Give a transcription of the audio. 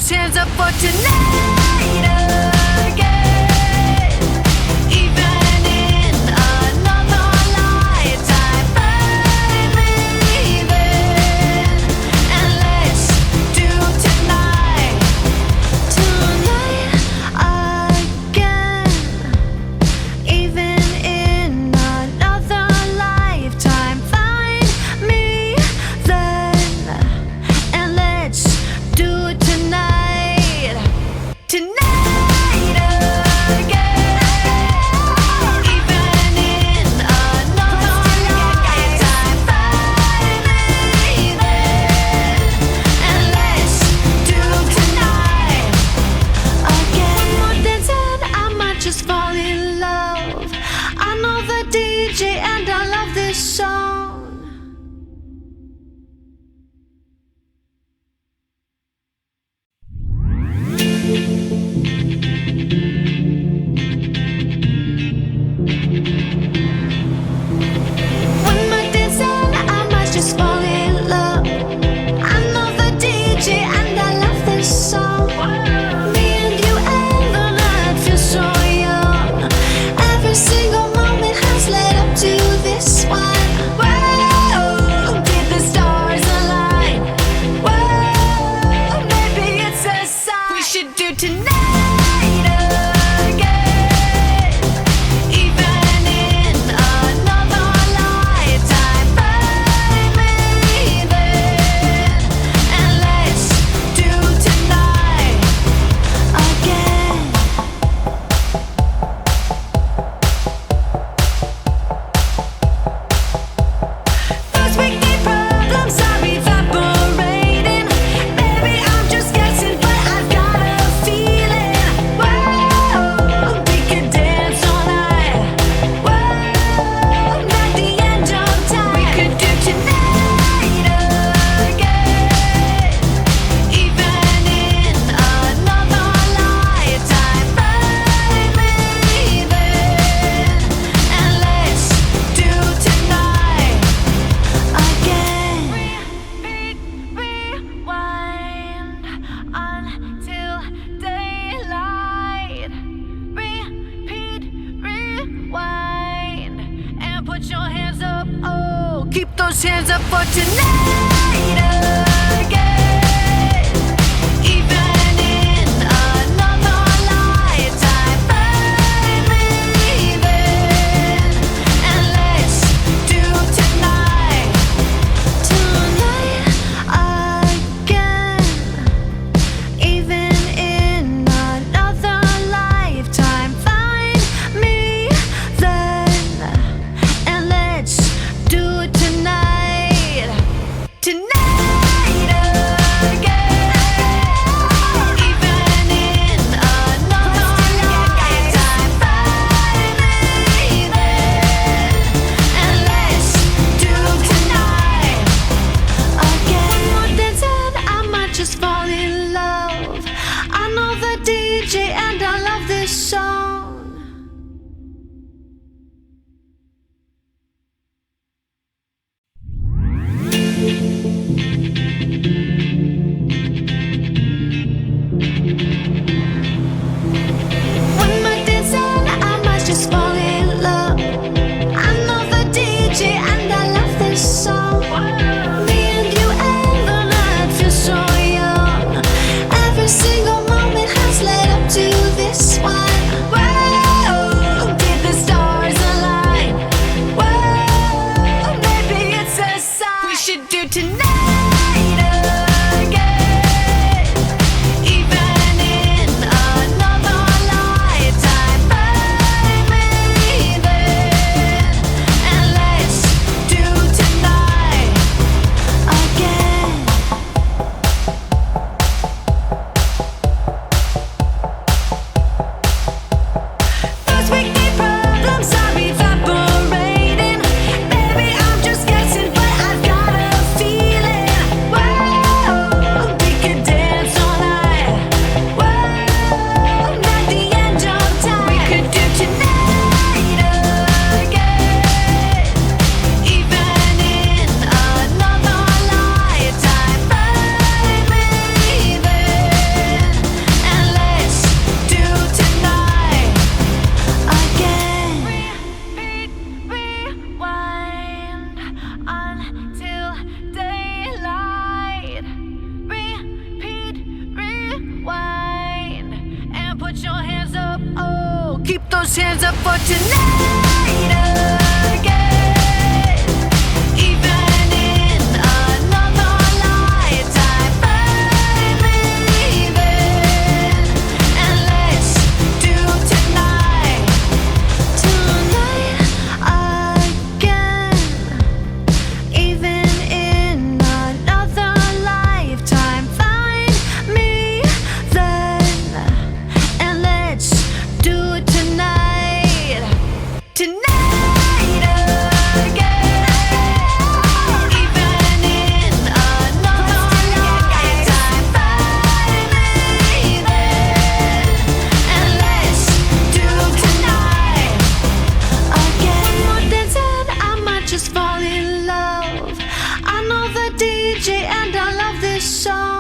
those hands up for tonight again. Even in another lifetime, find me there. And let's do tonight again. Even in another lifetime, find me then. And let's do it tonight. Tonight again. Even in another lifetime, find me then. And let's do tonight again. One more dance and I might just fall in love. I know the DJ and I love this song. One more dance and I might just fall in love. I know the DJ and I love this song. Me and you and the night feel so young. Every single moment has led up to this one. Whoa, did the stars align? Whoa, maybe it's a sign. We should do tonight again. Even in another lifetime, find me there. And let's do tonight again. Those weekday problems are evaporating. Maybe I'm just guessing, but I've got a feeling. Whoa, we could dance all night. Whoa, not the end of time. We could do tonight again. Even in another lifetime, find me there. And let's do tonight again. Rewind until daylight. Repeat, rewind, and put your hands up. Oh, keep those hands up for tonight again. Even in another lifetime, find me there. And let's do tonight again. Even in another lifetime, find me then. And let's do it tonight. Tonight for tonight again. Even in another lifetime, find me then, and let's do tonight again. Even in another lifetime, find me then, and let's do it tonight again. Even in another lifetime, find me then, and let's do tonight again. One more dance and I might just fall in love. I know the DJ and I love this song.